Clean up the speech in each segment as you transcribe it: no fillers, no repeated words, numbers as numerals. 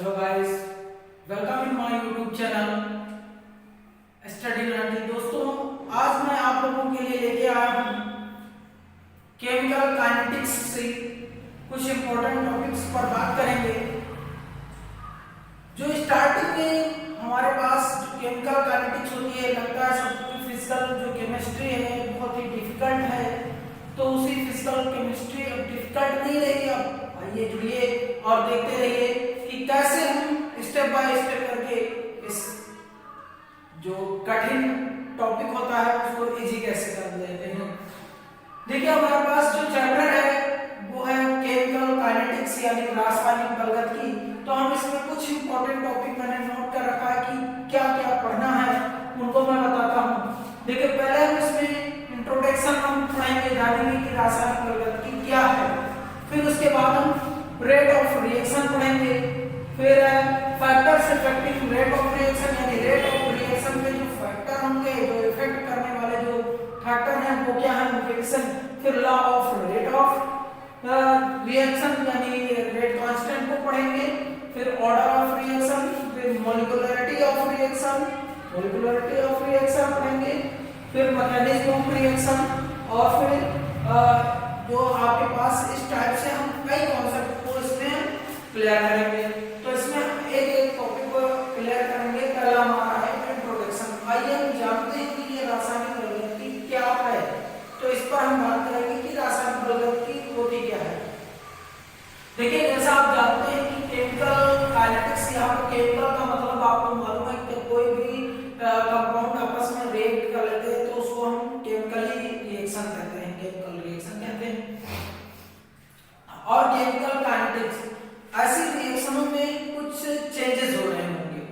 Hello guys, welcome in my YouTube channel study learning. दोस्तों, आज मैं आप लोगों के लिए लेके आया हूँ केमिकल काइनेटिक्स से कुछ इंपॉर्टेंट टॉपिक्स पर बात करेंगे। जो स्टार्टिंग में हमारे पास जो केमिकल काइनेटिक्स होती है, लगता है सब कुछ फिजिकल जो केमिस्ट्री है बहुत ही डिफिकल्ट है, तो उसी फिजिकल केमिस्ट्री अब डिफिकल्ट नहीं रहेगी। अब आइए जुड़िए और देखते रहिए कि कैसे हम स्टेप बाय स्टेप करके इस जो कठिन टॉपिक होता है उसको इजी कैसे कर देते हैं। देखिए, हमारे पास जो चैप्टर है वो है केमिकल काइनेटिक्स यानी रासायनिक प्रगति। तो हम इसमें कुछ इंपॉर्टेंट टॉपिक मैंने नोट कर रखा है कि क्या क्या पढ़ना है, उनको मैं बताता हूँ। देखिए, पहले हम इसमें इंट्रोडक्शन हम पढ़ेंगे, जानेंगे कि रासायनिक प्रगति क्या है। फिर उसके बाद हम रेट ऑफ रिएक्शन पढ़ेंगे। फिर factors affecting rate of reaction यानी रेट ऑफ रिएक्शन में जो फैक्टर होंगे, जो इफेक्ट करने वाले जो फैक्टर हैं वो क्या है, रिएक्शन। फिर law of rate of reaction यानी रेट कांस्टेंट को पढ़ेंगे। फिर ऑर्डर ऑफ रिएक्शन, फिर molecularity of reaction, molecularity of reaction पढ़ेंगे। फिर मैकेनिज्म ऑफ रिएक्शन और फिर जो आपके पास इस टाइप से हम कई कॉन्सेप्ट को इसमें क्लियर करेंगे। तो इसमें एक एक टॉपिक को क्लियर करेंगे। पहला हमारा है इंट्रोडक्शन। आइए हम जानते हैं कि ये रासायनिक प्रगति क्या है। तो इस पर हम बात करेंगे कि रासायनिक प्रगति होती क्या है। देखिए, जैसा आप जानते हैं कि केमिकल काइनेटिक्स, यहाँ पर केमिकल का मतलब आपको मालूम है कि कोई भी कंपाउंड आपस में रिएक्ट कर लेते हैं तो उसको हम केमिकली रिएक्शन कहते हैं, केमिकल रिएक्शन कहते हैं। और केमिकल काइनेटिक्स ऐसी रिएक्शनों में कुछ चेंजेस हो रहे होंगे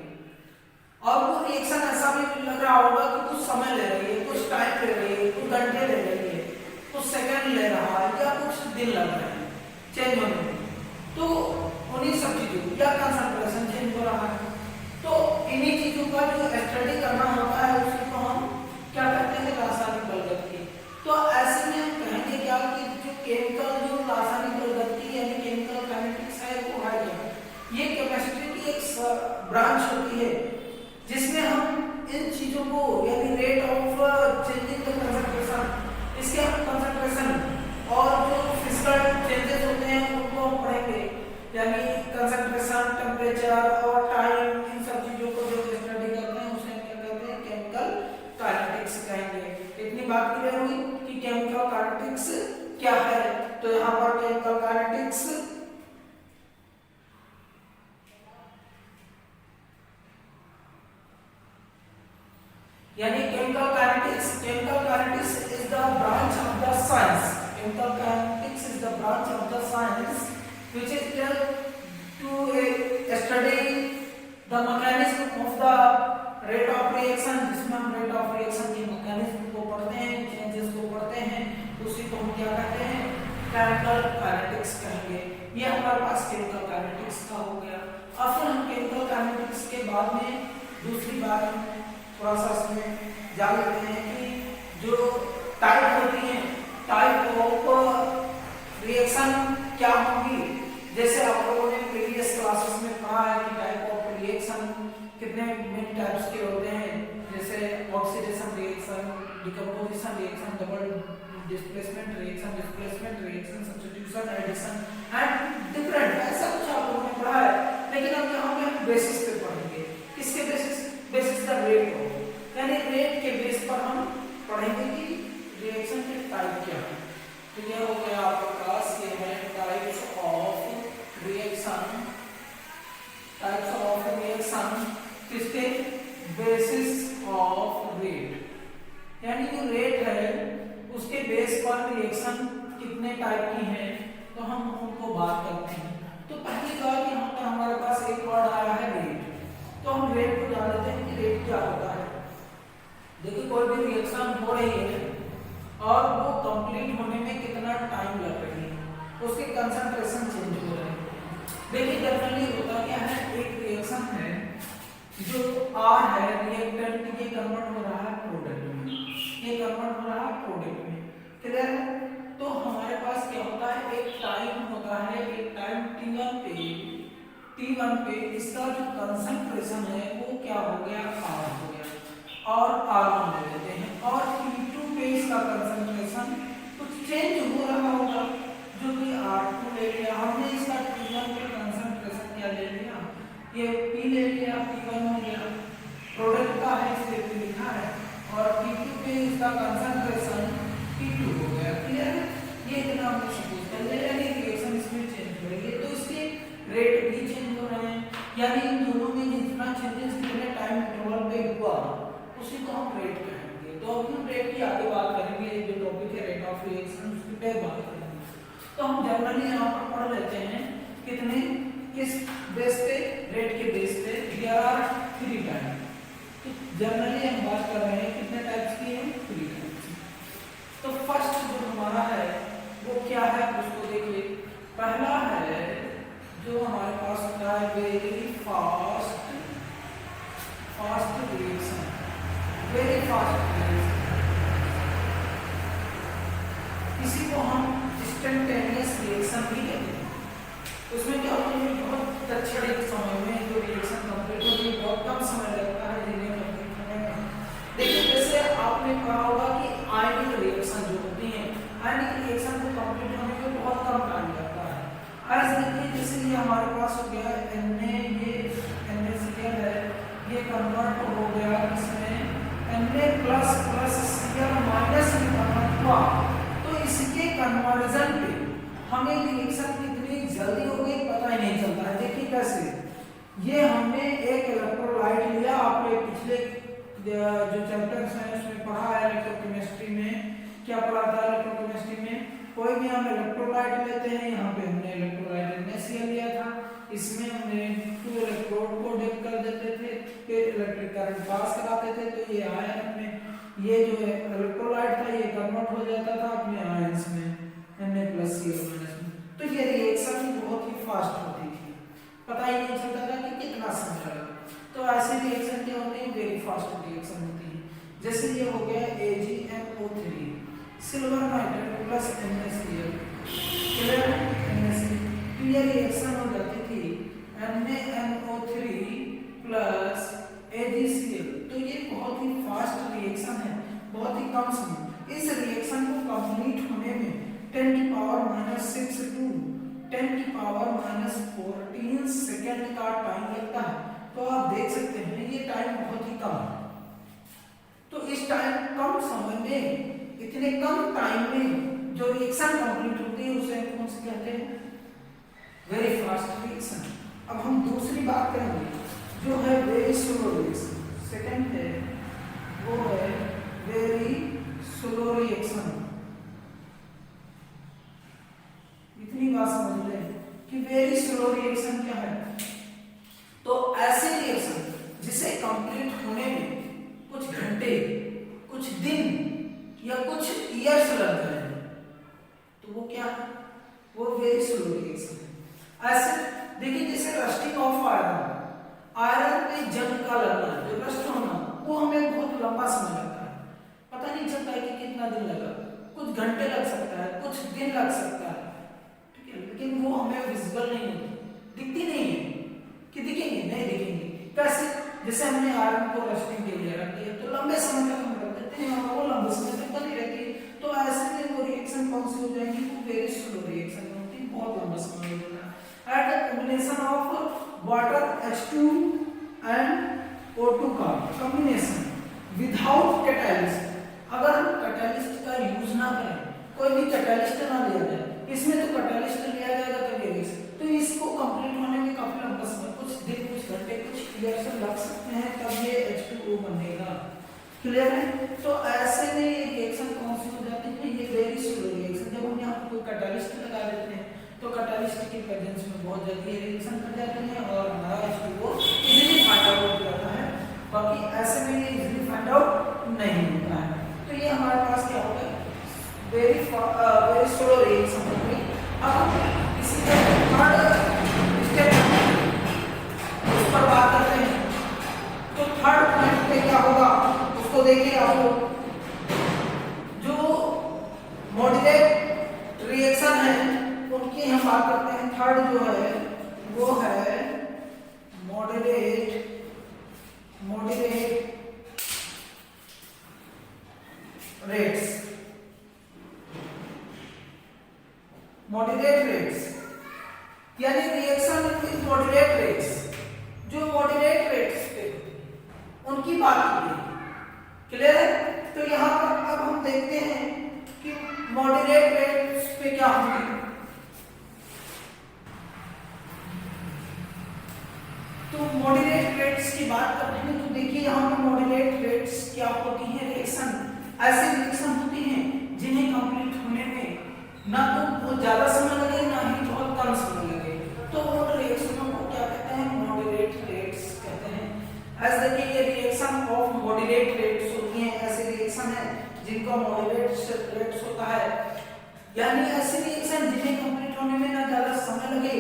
और वो रिएक्शन ऐसा भी लग रहा होगा कि कुछ समय ले रही है, कुछ टाइम ले रही है, कुछ घंटे ले रही है, कुछ सेकंड ले रहा है या कुछ दिन लग रहे हैं चेंज होने में। तो उन्हीं सब चीजों या कंसंट्रेशन चेंज हो रहा है, तो इन्हीं चीजों का जो स्टडी करना होता है उसी को हम क्या कहते हैं, रासायनिक प्रगति। तो ऐसे में हम कहेंगे क्या कि जो केमिकल जो रासायनिक प्रगति यानी केमिकल काइनेटिक्स है वो है क्या। ये केमिस्ट्री की एक ब्रांच होती है जिसमें हम इन चीजों को यानी rate of changing the concentration, इसके हम कंसंट्रेशन और जो फिजिकल चेंजेस होते हैं उनको हम पढ़ेंगे, यानी कंसंट्रेशन, टेम्परेचर और टाइम, इन सब चीजों को जो स्टडी करते हैं उसे हम क्या कहते हैं, केमिकल काइनेटिक्स कहेंगे। इतनी बात क्लियर हुई कि केमिकल काइनेटिक्स क्या है। तो यहाँ पर केमिकल काइनेटिक्स यानी chemical kinetics is the branch of the science. Chemical kinetics is the branch of the science which is to study the mechanism of the rate of reaction, जिसमें हम rate of reaction की mechanism को पढ़ते हैं, changes को पढ़ते हैं, उसी को हम क्या कहते हैं, chemical kinetics कहेंगे। ये हमारे पास chemical kinetics का हो गया। अब फिर हम chemical kinetics के बाद में दूसरी बात हम थोड़ा सा इसमें जान लेते हैं कि जो टाइप होती है, टाइप ऑफ रिएक्शन क्या होंगी। जैसे आप लोगों ने प्रीवियस क्लासेस में पढ़ा है कि टाइप ऑफ रिएक्शन कितने मेन टाइप्स के होते हैं, जैसे oxidation reaction, decomposition reaction, double displacement reaction, substitution, addition and different, ऐसा कुछ आप लोगों ने पढ़ा है। लेकिन अब यहाँ पे हम बेसिस पे पढ़ेंगे। किसके बेसिस द रेट ऑफ, यानी रेट के बेस पर हम पढ़ेंगे कि रिएक्शन के टाइप क्या है। तो ये हो गया आपके पास, ये है टाइप्स ऑफ रिएक्शन, किसके बेसिस ऑफ रेट, यानी जो रेट है उसके बेस पर रिएक्शन कितने टाइप की हैं, तो हम उनको बात करते हैं। तो पहली बात यहाँ पर हमारे पास एक वर्ड आया है रेट। तो हम रेट को जान लेते हैं कि रेट क्या होता है। देखिए, कोई भी रिएक्शन हो रही है और वो कंप्लीट होने में कितना टाइम लग रही है, उसके कंसंट्रेशन चेंज हो रहे हैं। देखिए, जनरली होता क्या है, एक रिएक्शन है जो R है, रिएक्टेंट, ये कन्वर्ट हो रहा है प्रोडक्ट में, ये कन्वर्ट हो रहा है प्रोडक्ट में, क्लियर है। तो हमारे पास क्या होता है, एक टाइम होता है, एक टाइम T1 पे T1 पे इसका जो कंसंट्रेशन है वो क्या हो गया, R हो गया और R1 ले लेते हैं। और T2 पे इसका कंसंट्रेशन कुछ चेंज हो रहा होगा जो कि R2 ले लिया हमने। इसका T1 पे कंसंट्रेशन क्या ले लिया, ये P ले लिया, P1 हो गया, प्रोडक्ट का है इसलिए P लिखा है। और T2 पे इसका कंसंट्रेशन T2 हो गया। क्लियर है, ये इतना हमने सपोज कर लिया कि रिएक्शन इसमें चेंज हो रही है तो इसके रेट भी चेंज हो रहे हैं, यानी इन दोनों में जितना चेंजेस कितने टाइम इंटरवल पे हुआ उसी को हम रेट कहेंगे। तो अब हम रेट की आगे बात करेंगे, जो टॉपिक है रेट ऑफ रिएक्शन उसकी पे बात करेंगे। तो हम जनरली यहाँ पर पढ़ लेते हैं कितने, किस बेस पे, रेट के बेस पे। There are 3 type. तो जनरली हम बात कर रहे हैं कितने टाइप्स की है, 3 टाइप्स। तो फर्स्ट जो हमारा है वो क्या है उसको देखिए। पहला है जो हमारे पास होता है very fast reaction, very fast reaction. इसी को हम इंस्टेंटेनियस रिएक्शन भी कहते हैं। उसमें क्या होता है, बहुत तत्क्षणिक समय में जो रिएक्शन कंप्लीट होती है, बहुत कम समय लगता है जिन्हें कंप्लीट होने में। देखिए जैसे आपने पढ़ा होगा कि आयनिक रिएक्शन जो होती है, आयनिक रिएक्शन को कंप्लीट होने में बहुत कम टाइम लगता है। ऐसे देखिए जैसे ये हमारे पास हो गया Na, ये NaCl है, ये कन्वर्ट हो गया इसमें Na प्लस Cl माइनस में कन्वर्ट हुआ। तो इसके कन्वर्जन पे हमें रिएक्शन कितनी जल्दी हो गई पता ही नहीं चलता है। देखिए कैसे, ये हमने एक इलेक्ट्रोलाइट लिया, आपने पिछले जो चैप्टर्स हैं उसमें पढ़ा है, इलेक्ट्रोकेमिस्ट्री में क्या पढ़ा था, इलेक्ट्रोकेमिस्ट्री में कोई भी हम इलेक्ट्रोलाइट लेते हैं, यहाँ पे हमने इलेक्ट्रोलाइट NaCl लिया था, इसमें हमने 2 इलेक्ट्रोड को डिप कर देते थे, फिर इलेक्ट्रिक करंट पास कराते थे, तो ये आयन में ये जो इलेक्ट्रोलाइट था ये कन्वर्ट हो जाता था अपने आयंस में Na+Cl- में। तो ये रिएक्शन बहुत ही फास्ट होती थी, पता ही नहीं चलता था कि कितना समय लगा। तो ऐसे रिएक्शन क्या होते हैं, वेरी फास्ट रिएक्शन होती है। जैसे ये हो गया AgNO3 silver nitrate plus NaCl, clear NaCl। तो ये रिएक्शन हो जाती थी NaNO3 प्लस AgCl। तो ये बहुत ही फास्ट रिएक्शन है, बहुत ही कम समय। इस रिएक्शन को कंप्लीट होने में 10⁻⁻⁶ टू 10⁻⁻14 सेकेंड का टाइम लगता है। तो आप देख सकते हैं ये टाइम बहुत ही कम है। तो इस टाइम कम समय में, इतने कम टाइम में जो रिएक्शन कंप्लीट होती है उसे कौन से कहते हैं, वेरी फास्ट रिएक्शन। अब हम दूसरी बात करेंगे जो है वेरी स्लो रिएक्शन। सेकंड है वो है वेरी स्लो रिएक्शन। इतनी बात समझ लें कि वेरी स्लो रिएक्शन क्या है। तो ऐसे रिएक्शन जिसे कंप्लीट होने में कुछ घंटे, कुछ दिन या कुछ ईयर्स लग जाए तो वो क्या है, वो वेरी स्लो रिएक्शन है। ऐसे देखिए जैसे रस्टिंग ऑफ आयरन, आयरन पे जंग का लगना, जो रस्ट होना, वो हमें बहुत लंबा समय लगता है, पता नहीं चलता है कि कितना दिन लगा, कुछ घंटे लग सकता है, कुछ दिन लग सकता है, ठीक है, लेकिन वो हमें विजिबल नहीं होती, दिखती नहीं है कि दिखेंगे, नहीं दिखेंगे। कैसे, जैसे हमने आयरन को रस्टिंग के लिए रख दिया तो लंबे समय तक हम रख देते हैं और वो लंबे समय तक बनी रहती है। तो ऐसे में वो रिएक्शन कौन सी हो जाएगी, वो वेरी स्लो रिएक्शन होती है, बहुत लंबा समय हो जाता है। At the combination of water H2 and O2 का कॉम्बिनेशन विदाउट कैटालिस्ट, अगर हम कैटालिस्ट का यूज ना करें, कोई भी कैटालिस्ट ना लिया जाए, इसमें तो कैटालिस्ट लिया जाएगा तो रिएक्शन, तो इसको कंप्लीट होने में काफी लंबा समय, कुछ दिन, कुछ घंटे, कुछ ईयर्स लग सकते हैं, तब ये H2O बनेगा। क्लियर है। तो ऐसे में ये रिएक्शन कौन सी हो जाती है, ये वेरी स्लो रिएक्शन। जब हम यहाँ कोई कैटालिस्ट लगा देते हैं तो कैटालिस्ट की प्रेजेंस में बहुत जल्दी रिएक्शन कर जाती है और हमारा H2O इजीली फाइंड आउट हो जाता है। बाकी ऐसे में ये इजीली फाइंड आउट नहीं होता है। तो ये हमारे पास क्या होगा, वेरी स्लो रिएक्शन होगी। अब इसी का थर्ड स्टेप उस पर बात करते हैं। तो थर्ड पॉइंट पे क्या होगा उसको देखिए। आपको जो मॉड्यूलेट रिएक्शन है उनकी हम बात करते हैं। थर्ड जो है वो है मॉडरेट रेट्स यानी रिएक्शन विद मॉडरेट रेट्स, जो मॉडरेट रेट्स पे उनकी बात की गई। क्लियर है? तो यहाँ पर अब हम देखते हैं कि मॉडरेट रेट्स पे क्या होगी। तो मॉडरेट रेट्स की बात करते हैं तो देखिए यहाँ पे मॉडरेट रेट्स क्या होती है। रिएक्शन ऐसे रिएक्शन होती हैं जिन्हें कंप्लीट होने में ना तो बहुत ज्यादा समय लगे ना ही बहुत कम समय लगे, तो उन रिएक्शनों को क्या कहते हैं? मॉडरेट रेट्स कहते हैं। ऐसे देखिए ये रिएक्शन ऑफ मॉडरेट रेट्स होती हैं, ऐसे रिएक्शन है जिनका मॉडरेट रेट्स होता है, यानी ऐसे रिएक्शन जिन्हें कंप्लीट होने में ना ज्यादा समय लगे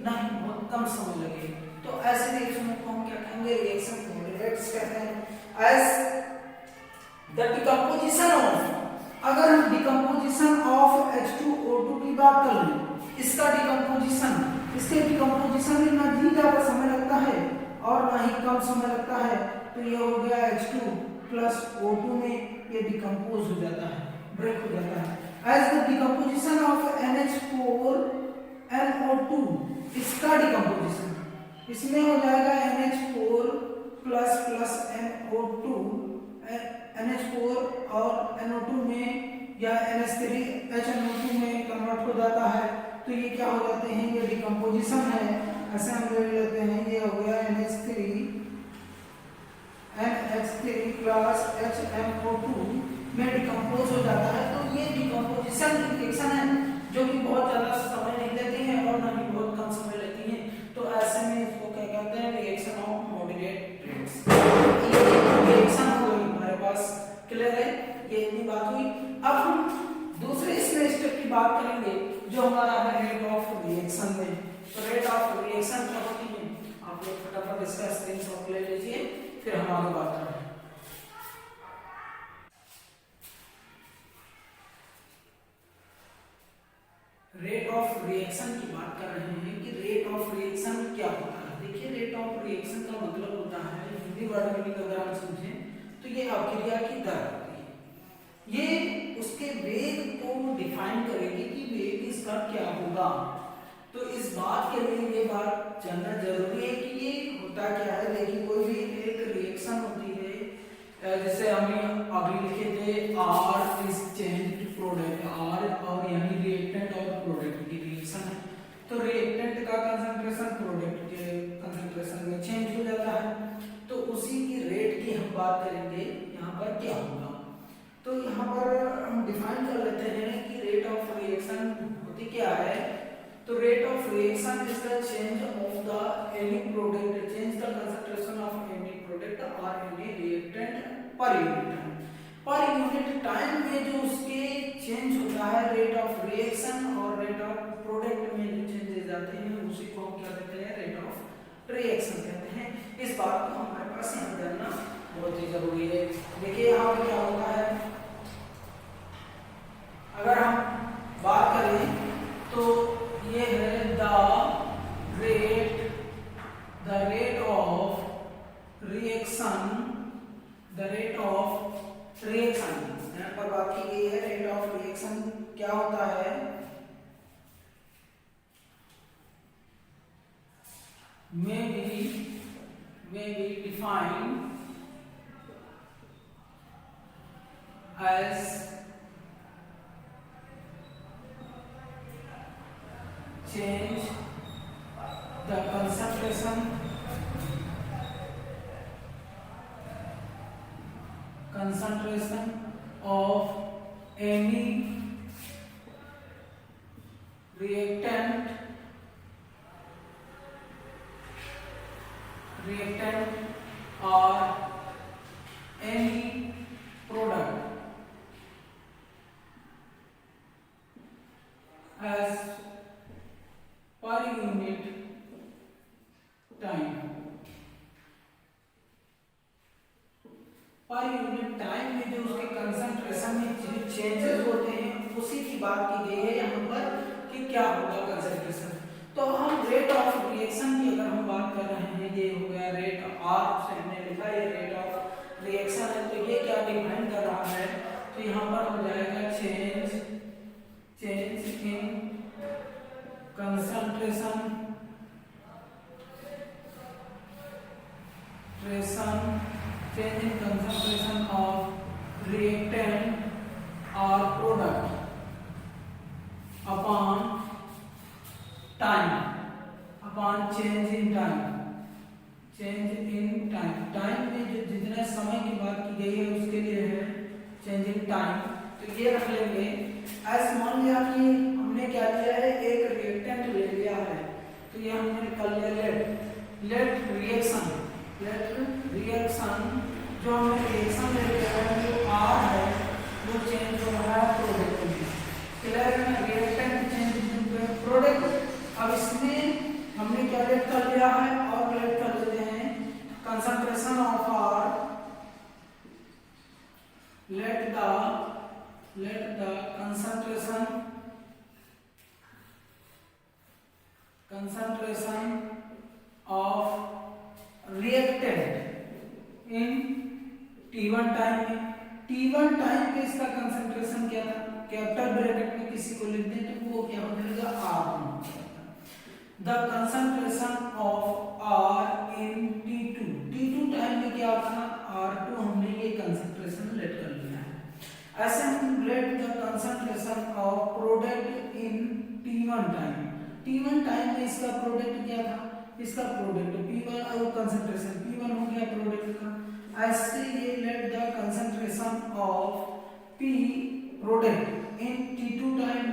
ना ही बहुत कम समय लगे, तो ऐसे रिएक्शनों को हम क्या कहेंगे? रिएक्शन मॉडरेट्स कहते हैं। एज द डिकम्पोजिशन ऑफ, अगर हम डिकम्पोजिशन ऑफ H2O2 की बात कर लें, इसका डिकम्पोजिशन, इसके डिकम्पोजिशन में ना ही ज्यादा समय लगता है और ना ही कम समय लगता है, तो ये हो गया H2 प्लस O2 में ये डिकम्पोज हो जाता है, ब्रेक हो जाता है। As the decomposition of NH4 NO2, इसका डिकम्पोजिशन इसमें हो जाएगा NH4 plus plus NO2, NH4 और NO2 में या NH3 HNO2 में कन्वर्ट हो जाता है, तो ये क्या हो जाते हैं? ये डिकम्पोजिशन है, ऐसे हम ले लेते हैं। ये हो गया NH3 प्लस HNO2 में डिकम्पोज हो जाता है, तो ये डिकम्पोजिशन रिएक्शन है जो कि बहुत ज्यादा समय नहीं लेती है और ना ही बहुत कम समय लेती है, तो ऐसे में इसको क्या कहते हैं? Reaction of moderate rates. Reaction हो गई हमारे पास, क्लियर है? ये इतनी बात हुई। अब हम दूसरे इसमें स्टेप की बात करेंगे जो हमारा है रेट ऑफ रिएक्शन में। तो रेट ऑफ रिएक्शन क्या होती है? आप लोग फटाफट इसका स्क्रीनशॉट ले लीजिए, फिर हम आगे बात करें। रेट ऑफ रिएक्शन की बात कर रहे हैं कि रेट ऑफ रिएक्शन क्या होता है। देखिए रेट ऑफ रिएक्शन का मतलब होता है, हिंदी वर्ड मीनिंग अगर हम समझें तो ये अभिक्रिया की दर होती है, ये उसके वेग को डिफाइन करेगी कि वेग इसका क्या होगा। तो इस बात के लिए ये बात जानना जरूरी है कि ये होता क्या है। देखिए कोई भी एक रिएक्शन होती है, जैसे हमने अभी लिखे थे R is changed product, R और यानी रिएक्टेंट और प्रोडक्ट की रिएक्शन है, तो रिएक्टेंट का कंसंट्रेशन प्रोडक्ट के कंसंट्रेशन में चेंज हो जाता है, तो उसी की रेट की हम बात करेंगे यहाँ पर क्या होगा। तो यहाँ पर हम डिफाइन कर लेते हैं कि रेट ऑफ रिएक्शन होती क्या है। तो rate of reaction is the change of the any product, change the concentration of any product और any reactant per unit time में जो उसके चेंज होता है रेट ऑफ रिएक्शन और रेट ऑफ प्रोडक्ट में जो चेंजेस आते हैं उसी को हम क्या कहते हैं? रेट ऑफ रिएक्शन कहते हैं। इस बात को हमारे पास यहाँ जानना बहुत ही जरूरी है। देखिए यहाँ पे क्या होता है, अगर हम बात करें तो ये है द रेट ऑफ रिएक्शन, यहाँ पर बात की गई है रेट ऑफ रिएक्शन क्या होता है। may be defined as change the concentration of any reactant or any product as per unit time। पर यूनिट टाइम में जो उसके कंसंट्रेशन में चेंजेस होते हैं उसी की बात की गई है यहाँ पर कि क्या होगा कंसंट्रेशन। तो हम रेट ऑफ रिएक्शन की अगर हम बात कर रहे हैं, ये होगा तो यहाँ पर हो जाएगा change in concentration of reactant और product upon change in time में जो जितने समय की बात की गई है उसके लिए है चेंज इन टाइम। तो ये रख लेंगे एज, मान लिया कि हमने क्या लिया है, एक रिएक्टेंट ले लिया है, तो ये हमने कर लिया लेट रिएक्शन जो हमने रिएक्शन ले लिया है जो आर है वो चेंज हो रहा है प्रोडक्ट में। क्लियर है, रिएक्टेंट चेंज इन प्रोडक्ट। अब इसमें हमने क्या लेट कर लिया है और लेट कर लेते हैं concentration of R, let the concentration of reactant in T1 time में, T1 टाइम पे इसका कंसंट्रेशन क्या था, कैपिटल ब्रैकेट में किसी को लिख दें तो वो क्या हो जाएगा R1। The concentration of R in T2 time में क्या था R2, हमने ये कंसंट्रेशन लेट कर लिया है। ऐसे हम let the concentration of product in T1 time में इसका प्रोडक्ट क्या था, इसका प्रोडक्ट P1 और कंसंट्रेशन P1 हो गया प्रोडक्ट का। ऐसे ये let the concentration of P product in T2 time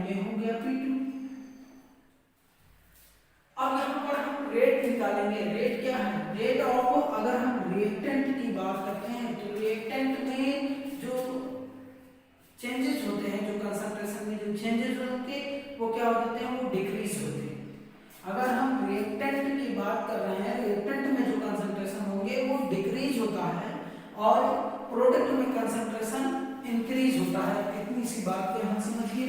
में हो गया P2। अब यहाँ पर हम रेट निकालेंगे। रेट क्या है, रेट ऑफ, अगर हम रिएक्टेंट की बात करते हैं तो रिएक्टेंट में जो चेंजेस होते हैं, जो कंसंट्रेशन में जो चेंजेस होते हैं वो क्या होते हैं, वो डिक्रीज होते हैं। अगर हम रिएक्टेंट की बात कर रहे हैं, रिएक्टेंट में जो कंसंट्रेशन होंगे वो डिक्रीज होता है और प्रोडक्ट में कंसंट्रेशन इंक्रीज होता है। इतनी सी बात को हम समझिए।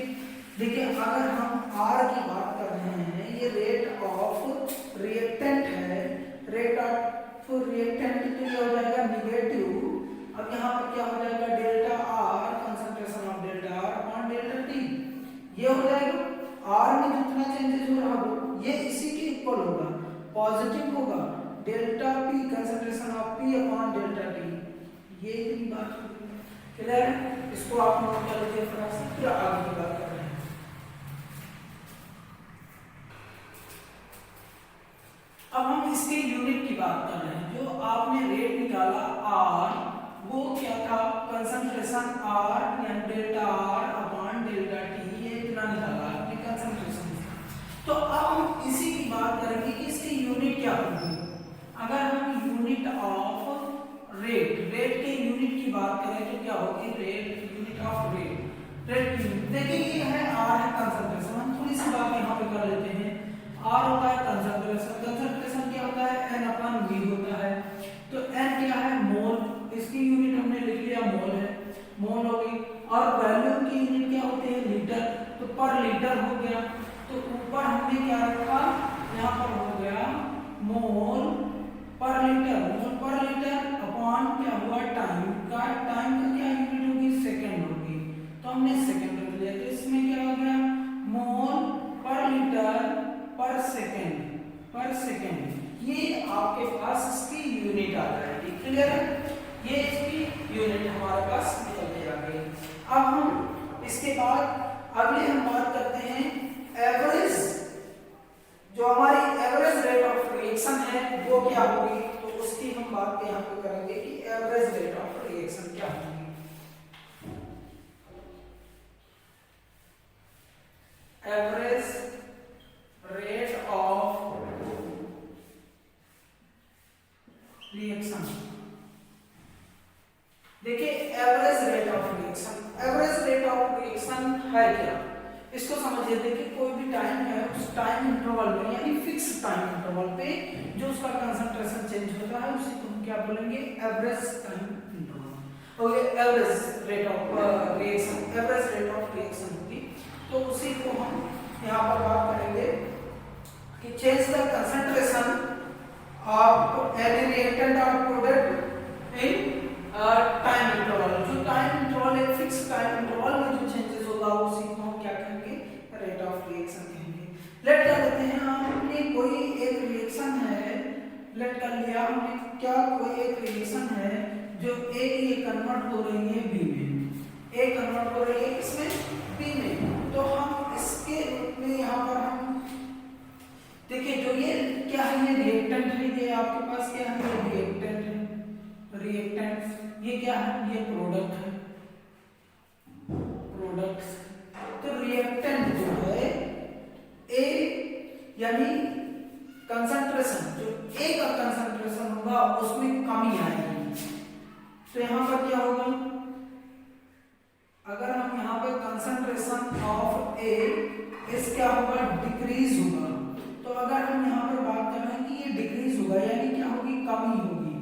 देखिए, अगर हम R की बात कर रहे हैं, ये रेट ऑफ रिएक्टेंट है, रेट ऑफ रिएक्टेंट तो ये हो जाएगा निगेटिव। अब यहाँ पर क्या हो जाएगा, delta R, concentration of delta R upon delta T, ये हो जाएगा। R में जितना चेंजेस हो रहा हो ये इसी के इक्वल होगा, पॉजिटिव होगा, delta P concentration of P upon delta T, ये इतनी बात होगी। क्लियर है, इसको आप नोट कर लीजिए, फिर आगे की बात कर रहे हैं। अब हम इसके यूनिट की बात कर रहे हैं। जो आपने रेट निकाला R, वो क्या था, कंसंट्रेशन R यानी delta R upon delta T, ये इतना निकाला आपने कंसंट्रेशन। तो अब हम इसी की बात करेंगे कि इसकी यूनिट क्या होगी। अगर हम यूनिट ऑफ रेट के यूनिट की बात करें तो क्या होगी, रेट यूनिट ऑफ रेट की यूनिट। देखिए, ये है R है कंसंट्रेशन। हम थोड़ी सी बात यहाँ पे कर लेते हैं। R होता है कंसंट्रेशन क्या होता है, N अपॉन V होता है। तो N क्या है, मोल, इसकी यूनिट हमने लिख लिया मोल है, मोल हो गई। और वॉल्यूम की यूनिट क्या होती है, लीटर, तो पर लीटर हो गया। तो ऊपर हमने क्या रखा, यहाँ पर हो गया मोल पर लीटर अपॉन क्या हुआ, टाइम का क्या यूनिट होगी, सेकंड होगी, तो हमने सेकंड रख लिया। तो इसमें क्या हो गया, मोल पर लीटर पर सेकंड, ये आपके पास इसकी यूनिट आ जाएगी। क्लियर है, ये इसकी यूनिट हमारे पास निकल के आ गई। अब हम इसके बाद अगले हम बात करते हैं एवरेज, जो हमारी एवरेज रेट ऑफ रिएक्शन है वो क्या होगी, तो उसकी हम बात यहाँ पे करेंगे कि एवरेज रेट ऑफ रिएक्शन क्या होगी। Average rate of reaction. देखिए, एवरेज रेट ऑफ रिएक्शन है क्या, इसको समझिए। देखिए, कोई भी टाइम है, उस टाइम इंटरवल में यानी फिक्स टाइम इंटरवल पे जो उसका कंसंट्रेशन चेंज होता है उसी को हम क्या बोलेंगे, average time interval. Okay, average rate of reaction होगी। तो उसी को हम यहाँ पर बात करेंगे कि change the concentration of any reactant और प्रोडक्ट इन टाइम इंटरवल। जो टाइम इंटरवल, एक फिक्स टाइम इंटरवल में जो चेंजेस होगा उसी को हम क्या कहेंगे, रेट ऑफ रिएक्शन कहेंगे। लेट कर लेते हैं, हमने कोई एक रिएक्शन है, लेट कर लिया हमने, क्या कोई एक रिएक्शन है जो ए ये कन्वर्ट हो रही है बी में, ए कन्वर्ट हो रही है इसमें बी में, तो हम इसके रूप में यहाँ पर हम देखिए जो ये क्या है, ये रिएक्टेंट है, ये आपके पास क्या है, ये रिएक्टेंट है, रिएक्टेंट, ये क्या है, ये प्रोडक्ट है, प्रोडक्ट्स। तो रिएक्टेंट जो है ए यानी कंसंट्रेशन, जो ए का कंसंट्रेशन होगा उसमें कमी आएगी, तो यहाँ पर क्या होगा, अगर हम यहाँ पे कंसंट्रेशन ऑफ ए इस क्या होगा, डिक्रीज होगा, तो अगर हम यहाँ पर बात कर रहे हैं कि ये डिक्रीज होगा यानी क्या होगी, कमी होगी,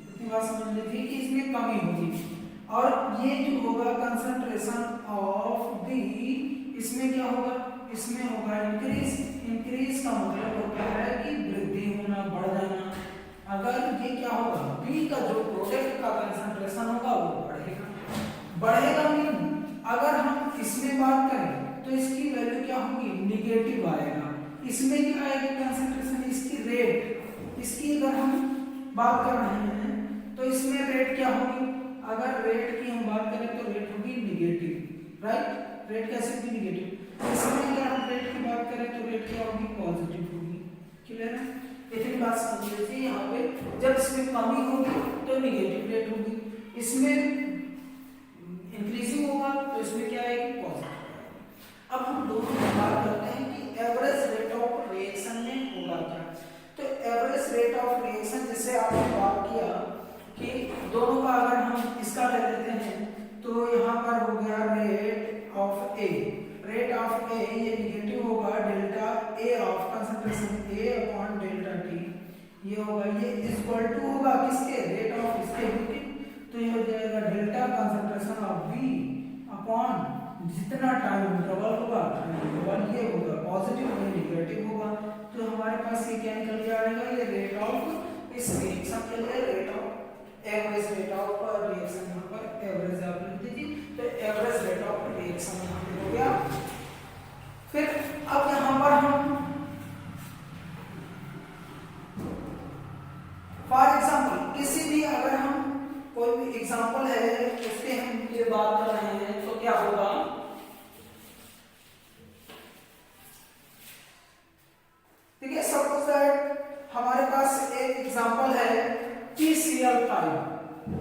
इतनी बात समझ लीजिए कि इसमें कमी होगी, और ये जो होगा कंसंट्रेशन ऑफ बी, इसमें क्या होगा, इसमें होगा इंक्रीज, इंक्रीज का मतलब होता है कि वृद्धि होना, बढ़ जाना। अगर ये क्या होगा, बी का जो प्रोडक्ट का कंसंट्रेशन होगा वो बढ़ेगा, बढ़ेगा मीन अगर हम इसमें बात करें तो इसकी वैल्यू क्या होगी, निगेटिव आएगा, इसमें क्या आएगा कंसंट्रेशन, इसकी रेट, इसकी अगर हम बात कर रहे हैं तो इसमें रेट क्या होगी, अगर रेट की हम बात करें तो रेट होगी निगेटिव, राइट, रेट कैसे होगी, निगेटिव, इसमें अगर हम रेट की बात करें तो रेट क्या होगी, पॉजिटिव होगी, क्लियर है, इतनी बात समझ लीजिए। यहाँ पे जब इसमें कमी होगी तो निगेटिव रेट होगी, इसमें इंक्रीजिंग होगा तो इसमें क्या आएगी, पॉजिटिव। अब हम दोनों की बात करते हैं कि एवरेज रेट ऑफ रिएक्शन में होगा क्या, तो एवरेज रेट ऑफ रिएक्शन जैसे आपने बात किया कि दोनों का अगर हम इसका ले लेते हैं तो यहाँ पर हो गया rate of A, rate of A ये निगेटिव होगा, delta A of concentration A upon delta T, ये होगा, ये इक्वल टू होगा किसके, रेट ऑफ इसके, तो ये हो जाएगा delta concentration of B upon जितना टाइम इंटरवल होगा, इंटरवल ये होगा पॉजिटिव या नेगेटिव होगा, तो हमारे पास ये क्या निकल के आएगा, ये रेट ऑफ इस रिएक्शन के लिए rate of average rate of reaction, यहाँ पर एवरेज आप लिख दीजिए, तो एवरेज रेट ऑफ रिएक्शन यहाँ पे हो गया। फिर अब यहाँ पर हम फॉर एग्जाम्पल किसी भी अगर हम कोई भी एग्जाम्पल है उसके हम ये बात कर रहे हैं तो क्या होगा, ठीक है, सपोज दैट हमारे पास एक एग्जाम्पल है PCl5,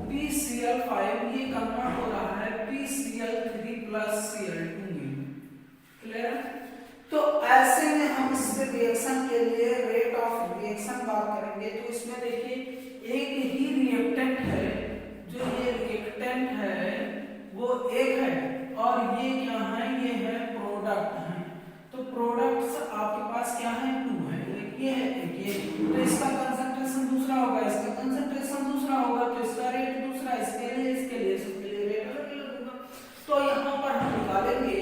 PCl5 ये कन्वर्ट हो रहा है PCl3 प्लस Cl2 में, क्लियर है, तो ऐसे में हम इस रिएक्शन के लिए रेट ऑफ रिएक्शन बात करेंगे, तो इसमें देखिए एक ही रिएक्टेंट है, जो ये रिएक्टेंट है वो एक है और ये क्या है, ये है प्रोडक्ट है, तो प्रोडक्ट्स आपके पास क्या है, 2 है, एक ये है एक ये, तो इसका कंसंट्रेशन दूसरा होगा, इसका कंसंट्रेशन दूसरा होगा, तो इसका रेट दूसरा, इसके लिए सबके लिए रेट अलग अलग होगा। तो यहाँ पर हम निकालेंगे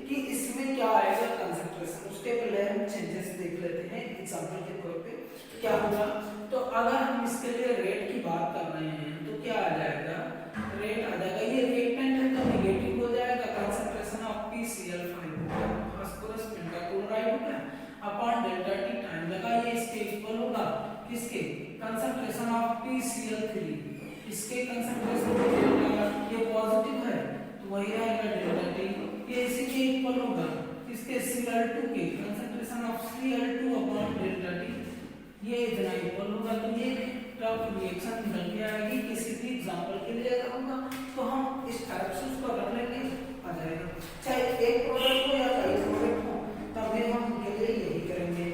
कि इसमें क्या आएगा कंसंट्रेशन, उसके पहले हम चेंजेस देख लेते हैं एग्जांपल के तौर पे क्या होगा। तो अगर हम इसके लिए रेट की बात कर रहे हैं तो क्या आ जाएगा, रेट आ जाएगा, ये रिएक्टेंट है तो नेगेटिव हो जाएगा, concentration of PCl5 phosphorus pentachloride होगा अपॉन डेल्टा टी टाइम लगा, ये इसके इक्वल होगा किसके, कंसंट्रेशन ऑफ PCl3, इसके कंसंट्रेशन डेल्टा ये पॉजिटिव है तो वही रहेगा डेल्टा टी, ये इसी के इक्वल होगा इसके Cl2 के concentration of Cl2 upon delta T, ये इतना इक्वल होगा, तो ये टॉप रिएक्शन निकल के आएगी। किसी भी एग्जांपल के लिए अगर होगा तो हम इस टाइप से उसको रख लेंगे, आ जाएगा, चाहे एक प्रोडक्ट हो या कई प्रोडक्ट हो तभी हम उनके लिए यही करेंगे,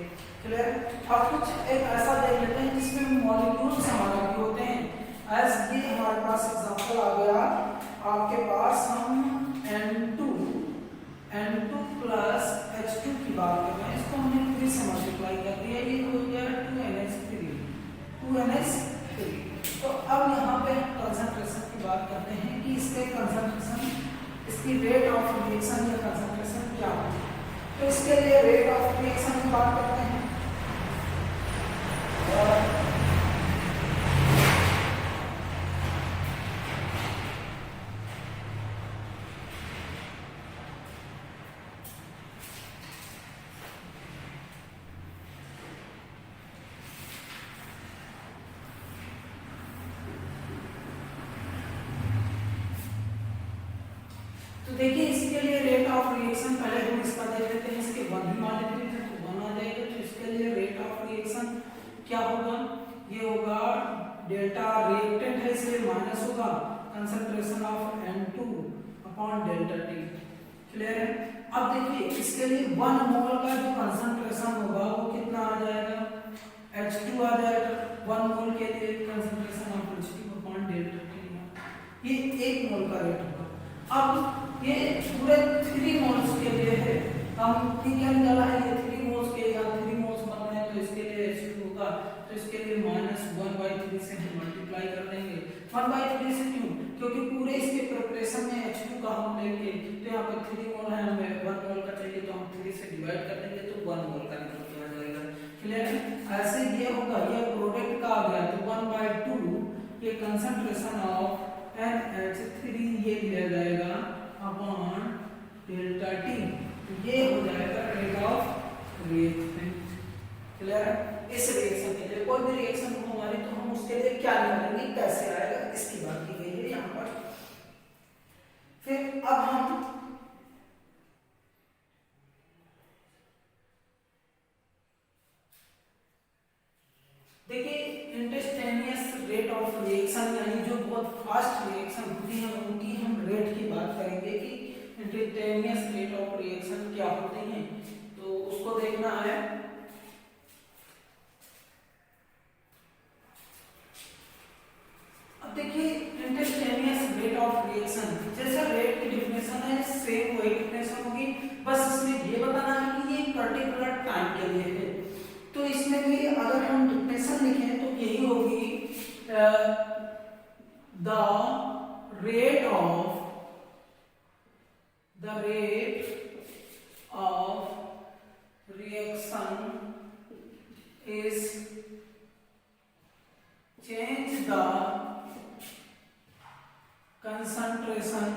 क्लियर। अब कुछ एक ऐसा देख लेते हैं जिसमें मॉलिक्यूल्स हमारे भी होते हैं, एज ये हमारे पास एग्जांपल आ गया आपके पास, हम N2 प्लस H2 की बात कर रहे हैं, इसको हमने 3 से मल्टीप्लाई कर दिया, ये हो गया 2NH3। तो अब यहाँ पे हम कंसंट्रेशन की बात करते हैं कि इसके कंसंट्रेशन, इसकी रेट ऑफ रिएक्शन या कंसंट्रेशन क्या होगी, तो इसके लिए रेट ऑफ रिएक्शन की बात करते हैं। देखिए इसके लिए रेट ऑफ रिएक्शन पहले हम इसका देख लेते हैं, इसके 1 भी मान लेते हैं तो 1 आ जाएगा। तो इसके लिए रेट ऑफ रिएक्शन क्या होगा, ये होगा डेल्टा रिएक्टेंट है इसलिए माइनस होगा concentration of N2 upon delta T। Clear है। अब देखिए इसके लिए 1 मोल का जो कंसंट्रेशन होगा वो कितना आ जाएगा, H2 आ जाएगा। 1 मोल के लिए concentration of H2 upon delta T, ये 1 मोल का रेट होगा। अब ये पूरे 3 मोल्स के लिए है, हम क्या निकाला है, ये 3 मोल्स के या 3 मोल्स बन रहे हैं तो इसके लिए H2 होगा, तो इसके लिए -1/3 से हम मल्टीप्लाई कर देंगे। 1/3 से क्यों, क्योंकि पूरे इसके प्रिपरेशन में H2 का हम लेंगे तो यहाँ पर 3 मोल है, हमें 1 मोल का चाहिए तो हम 3 से डिवाइड कर देंगे तो 1 मोल का निकल के आ जाएगा। क्लियर है। ऐसे ये होगा, ये प्रोडक्ट का आ गया तो 1/2 ये कंसंट्रेशन ऑफ NH3 ये दिया जाएगा अपॉन डेल्टा T, ये हो जाएगा रेट ऑफ रिएक्शन। क्लियर है। इस रिएक्शन के लिए कोई भी रिएक्शन हो हमारी तो हम उसके लिए क्या निकालेंगे, कैसे आएगा, इसकी बात की गई है यहाँ पर। फिर अब हम देखिए इंस्टेंटेनियस रेट ऑफ रिएक्शन यानी जो बहुत फास्ट रिएक्शन होती है उनकी हम रेट की बात करेंगे कि इंस्टेंटेनियस रेट ऑफ रिएक्शन क्या होते हैं, तो उसको देखना है। अब देखिए इंस्टेंटेनियस रेट ऑफ रिएक्शन जैसा रेट की डेफिनेशन है सेम वही डेफिनेशन होगी, बस इसमें ये बताना है कि ये पर्टिकुलर टाइम के लिए है। तो इसमें भी अगर हम डेफिनेशन लिखें तो यही होगी, the rate of reaction is change the concentration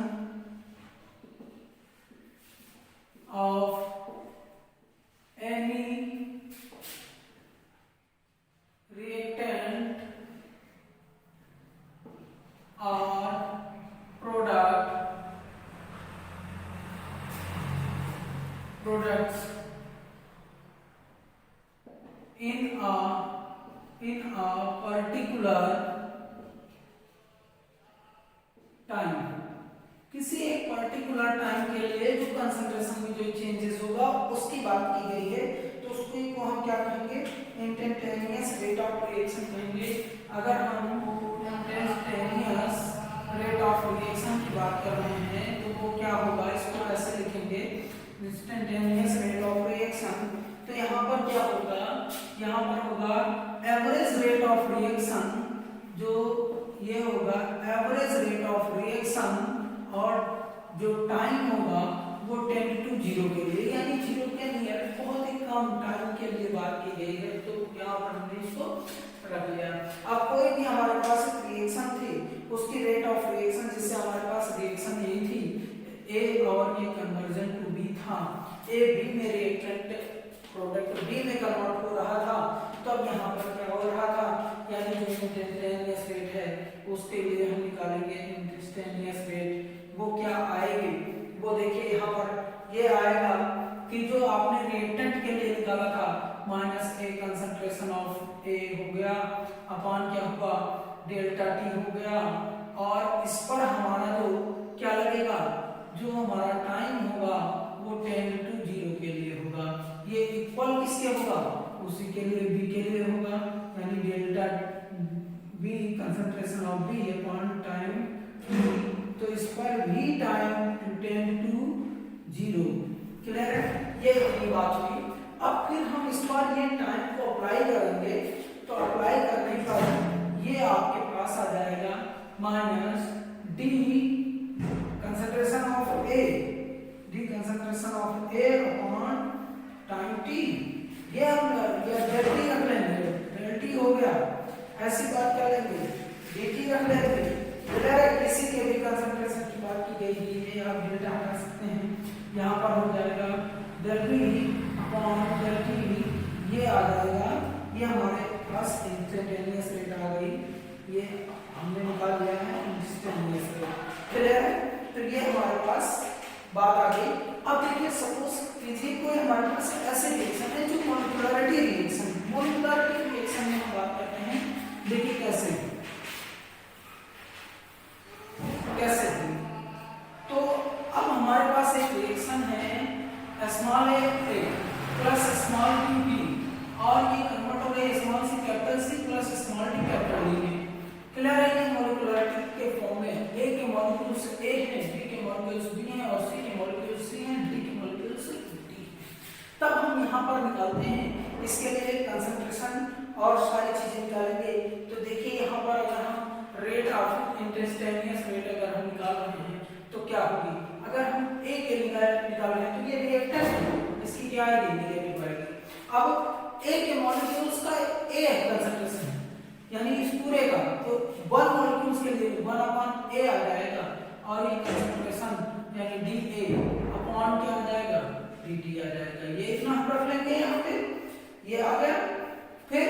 of any reactant or products in a particular time, किसी एक पर्टिकुलर टाइम के लिए जो कंसंट्रेशन में जो चेंजेस होगा उसकी बात की गई है, तो उसको हम क्या कहेंगे, इंस्टेंटेनियस रेट ऑफ रिएक्शन कहेंगे। अगर हम इंस्टेंटेनियस रेट ऑफ रिएक्शन की बात कर रहे हैं तो वो क्या होगा, इसको ऐसे लिखेंगे इंस्टेंटेनियस रेट ऑफ रिएक्शन। तो यहाँ पर क्या होगा, यहाँ पर होगा एवरेज रेट ऑफ रिएक्शन, जो ये होगा एवरेज रेट ऑफ रिएक्शन और जो टाइम होगा वो 10 to 0 के लिए, यानी 0 के नियर बहुत ही कम टाइम के लिए बात की गई है, तो यहाँ पर हमने इसको रख लिया। अब कोई भी हमारे पास रिएक्शन थी उसकी रेट ऑफ रिएक्शन, जिससे हमारे पास रिएक्शन यही थी ए और ये कन्वर्जन टू बी था, ए बी में रिएक्टेंट प्रोडक्ट बी में कन्वर्ट हो रहा था, तो अब यहाँ पर क्या हो रहा था, यानी जो इंस्टेंटेनियस रेट है उसके लिए हम निकालेंगे इंस्टेंटेनियस रेट। वो क्या आएगी, वो देखिए यहाँ पर ये आएगा कि जो आपने रिएक्टेंट के लिए निकाला था -a कंसंट्रेशन ऑफ ए हो गया अपॉन क्या हुआ डेल्टा टी हो गया, और इस पर हमारा जो क्या लगेगा, जो हमारा टाइम होगा वो 10 to 0 के लिए होगा। ये इक्वल किसके होगा, उसी के लिए बी के लिए होगा, यानी delta B concentration of B upon time, तो इस पर भी टाइम 10 to 0। क्लियर है, ये बात हुई। अब फिर हम इस पर ये टाइम को अप्लाई करेंगे, तो अप्लाई करने पर ये आपके पास आ जाएगा minus D concentration of A, D concentration of A upon time T. ये हम डेल्टा टी रख लेंगे, डेल्टा टी हो गया, ऐसी बात कर लेंगे, dt रख लेंगे। किसी के भी कंसंट्रेशन की बात की गई है, ये आप डेल्टा हटा सकते हैं, यहाँ पर हो जाएगा del p upon del t, ये आ जाएगा, ये हमारे पास इंस्टेंटेनियस रेट आ गई, ये हमने निकाल लिया है इंस्टेंटेनियस रेट। क्लियर है, तो ये हमारे पास बात आ गई। अब देखिए सपोज कीजिए कोई हमारे पास ऐसे रिएक्शन है जो मॉलिक्यूलरिटी रिएक्शन है। मॉलिक्यूलरिटी रिएक्शन में हम बात करते हैं, देखिए कैसे कैसे तो अब हमारे पास एक रिएक्शन है small a plus small b और ये कन्वर्ट हो गया small C capital C plus small d capital D में। क्लियर है? ये मॉलिक्यूलरिटी के फॉर्म में A के मॉलिक्यूल्स A हैं, B के मॉलिक्यूल्स B हैं और C के मॉलिक्यूल्स C हैं, D के मॉलिक्यूल्स D। तब हम यहाँ पर निकालते हैं इसके लिए कंसंट्रेशन और सारी चीजें निकालेंगे। तो देखिए यहाँ पर अगर हम रेट ऑफ इंस्टेंटेनियस रेट अगर हम निकाल रहे हैं तो क्या होगी? अगर हम A के निकाल रहे हैं तो ये रिएक्टेंट है, इसकी क्या आएगी? नेगेटिव आएगी। अब A के मॉलिक्यूल्स का A कंसंट्रेशन है यानी इस पूरे का, तो 1 मॉलिक्यूल्स के लिए 1/A आ जाएगा और ये कंसंट्रेशन यानी dA अपॉन क्या आ जाएगा? dt आ जाएगा। ये इतना हम रख लेंगे यहाँ पे, ये आ गया। फिर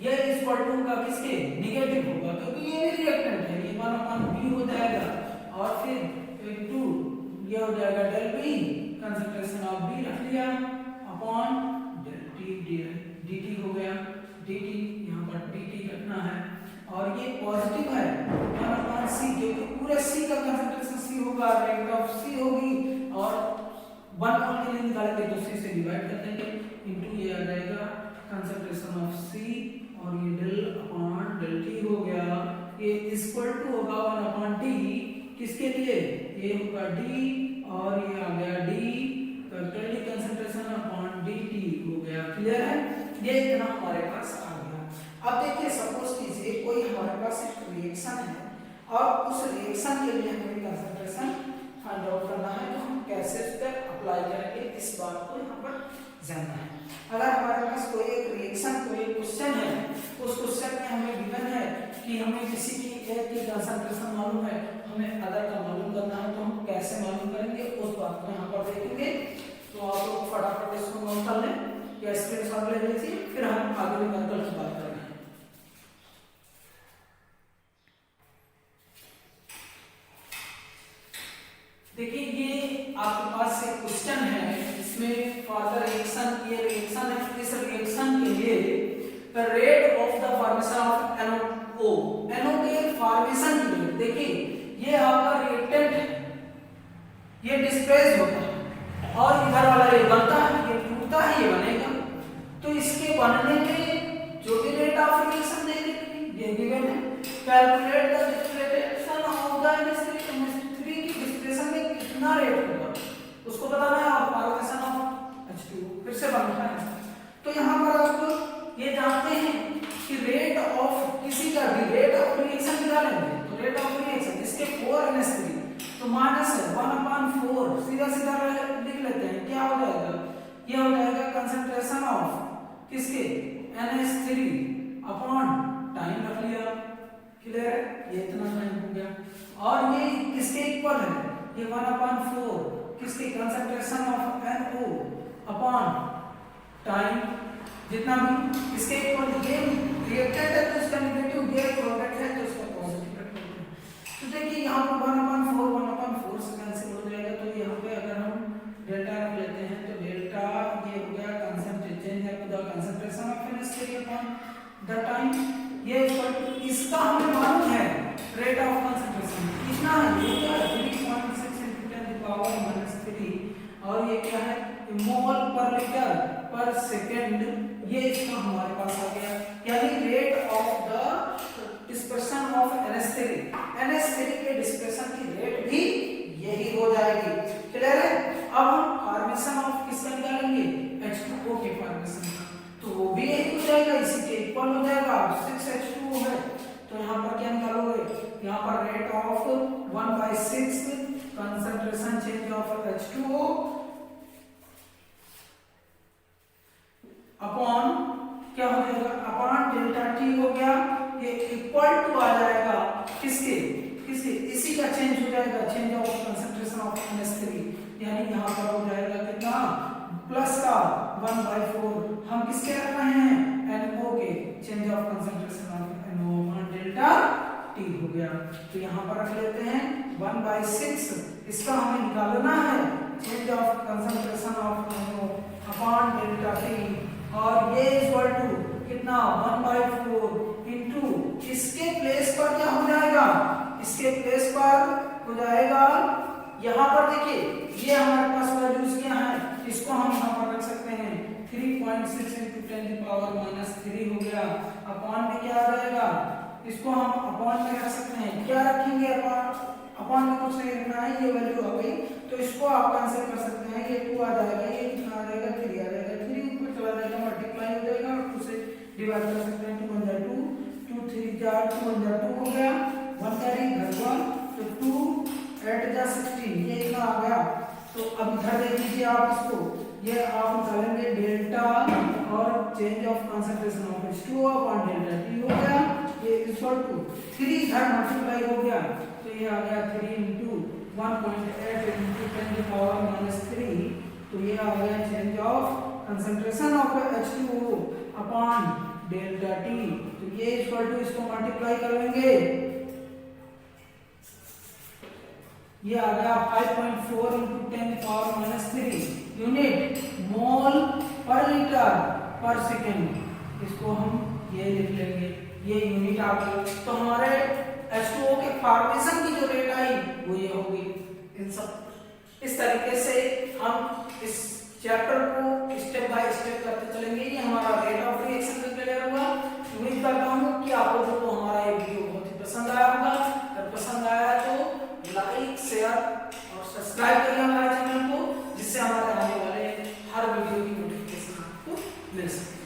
ये इस पर 2 का किसके नेगेटिव होगा क्योंकि ये भी रिएक्टेंट है, ये 1/B हो जाएगा और फिर 2 ये हो जाएगा del B concentration of B रख लिया अपॉन del T dt हो गया। dt यहाँ पर dt रखना है और ये पॉजिटिव है 1/C जो कि पूरे C का कंसंट्रेशन C होगा, रेट ऑफ C होगी और 1 मोल के लिए निकालेंगे तो C से डिवाइड कर देंगे इनटू ये आ जाएगा कंसंट्रेशन ऑफ C और ये del अपॉन del T हो गया। ये इक्वल टू होगा 1/T किसके लिए? ये होगा D और ये आ गया D capital D concentration upon dt हो गया। क्लियर है? ये इतना हमारे पास आ गया। अब देखिए सपोज कीजिए कोई हमारे पास एक रिएक्शन है और उस रिएक्शन के लिए हमें कंसंट्रेशन फाइंड आउट करना है, तो हम कैसे उस पर अप्लाई करेंगे इस बात को यहाँ पर जानना है। अगर हमारे पास कोई एक रिएक्शन कोई एक क्वेश्चन है, उस क्वेश्चन में हमें गिवन है कि हमें किसी की एक की कंसंट्रेशन मालूम है, हमें अदर का मालूम करना है, तो हम कैसे मालूम करेंगे उस बात को यहाँ पर देखेंगे। तो आप लोग फटाफट इसको नोट कर लें या स्क्रीनशॉट ले लीजिए, फिर हम आगे न्यूमेरिकल की बात करेंगे। देखिए ये आपके पास एक क्वेश्चन है, इसमें फॉर द रिएक्शन, ये रिएक्शन है, इस रिएक्शन के लिए rate of the formation of NO NO के फॉर्मेशन के लिए देखिए ये आपका रिएक्टेंट है, ये डिस्प्लेस होता है और इधर वाला ये बनता है, ये टूटता है, ये बनेगा। तो इसके बनने के जो भी रेट ऑफ रिएक्शन देंगे ये गिवन है। Calculate the displacement of the NH3 की डिस्प्लेसन में कितना रेट होगा उसको बताना है और फॉर्मेशन ऑफ H2 फिर से बनता है। तो यहाँ पर आप ये जानते हैं कि रेट ऑफ किसी का भी रेट ऑफ रिएक्शन निकालेंगे तो रेट ऑफ रिएक्शन इसके 4 NH3 तो माइनस 1/4 सीधा सीधा लिख लेते हैं, क्या हो जाएगा? ये हो जाएगा कंसंट्रेशन ऑफ किसके NH3 अपॉन टाइम रख लिया। क्लियर है? ये इतना टाइम हो गया और ये किसके इक्वल है? ये 1/4 किसके concentration of NO upon time जितना भी इसके इक्वल। ये रिएक्टेंट है तो इसका नेगेटिव, ये प्रोडक्ट है तो इसका पॉजिटिव रख लेते हैं। तो देखिए यहाँ पर 1/4 से कैंसिल हो जाएगा, तो यहाँ पे अगर हम डेल्टा रख लेते हैं तो डेल्टा ये हो गया concentration of NH3 upon the time. ये इसका हमें मालूम है रेट ऑफ कंसंट्रेशन कितना है, ये क्या है 3.6 × 10⁻³ और ये क्या है मोल पर लीटर पर सेकंड, ये इसका हमारे पास आ गया। यानी rate of the dispersion of NH3 के डिस्पर्शन की रेट भी यही हो जाएगी। क्लियर है? अब हम फॉर्मेशन ऑफ किसका निकालेंगे? H2O के फॉर्मेशन का, तो वो भी यही हो जाएगा, इसी के इक्वल हो जाएगा। 6H2O है तो यहाँ पर क्या निकालोगे? यहाँ पर rate of 1/6 concentration change of H2O upon क्या हो जाएगा? अपॉन डेल्टा T हो गया, ये इक्वल टू आ जाएगा किसके इसी का चेंज हो जाएगा, change of concentration of NH3 यानी यहाँ पर हो जाएगा कितना प्लस का 1/4 हम किसके रख रहे हैं? NO के, change of concentration of NO upon delta T हो गया। तो यहाँ पर रख लेते हैं 1/6 इसका हमें निकालना है change of concentration of NO upon delta T, और ये इक्वल टू कितना 1/4 इनटू इसके प्लेस पर क्या हो जाएगा, इसके प्लेस पर हो जाएगा, यहाँ पर देखिए ये हमारे पास वैल्यूज क्या है, इसको हम यहाँ पर रख सकते हैं 3.6 × 10⁻³ हो गया, अपॉन में क्या आ जाएगा, इसको हम अपॉन में रख सकते हैं, क्या रखेंगे अपॉन में कुछ नहीं रखना है, ये वैल्यू आ गई तो इसको आप कैंसिल कर सकते हैं, ये 2 आ जाएगा, ये कितना आ जाएगा 3 आ जाएगा, 3 ऊपर चला जाएगा मल्टीप्लाई हो जाएगा और 2 से डिवाइड कर सकते हैं, 2 × 2 2 3 4 2 × 2 हो गया, 1 कैरी घर 1 तो 2 8 × 16 ये इतना आ गया। तो अब इधर देख लीजिए आप इसको, ये आप निकालेंगे डेल्टा और change of concentration of H2O upon delta T हो गया, ये इक्वल टू 3 इधर मल्टीप्लाई हो गया तो ये आ गया 3 × 1.8 × 10⁻³ तो ये आ गया change of concentration of H2O upon delta T, तो ये इक्वल टू इसको मल्टीप्लाई कर लेंगे, ये आ गया 5.4 × 10⁻³ यूनिट मोल पर लीटर पर सेकेंड, इसको हम ये लिख लेंगे, ये यूनिट आ गई। तो हमारे H2O के फॉर्मेशन की जो रेट आई वो ये होगी। इन सब इस तरीके से हम इस चैप्टर को स्टेप बाय स्टेप करते चलेंगे, ये हमारा रेट ऑफ रिएक्शन का क्लियर हुआ। उम्मीद करता हूँ कि आप लोगों को हमारा ये वीडियो बहुत ही पसंद आया होगा, अगर पसंद आया तो लाइक शेयर और सब्सक्राइब करिए हमारे चैनल को, जिससे हमारे आने वाले हर वीडियो की नोटिफिकेशन आपको मिल सके।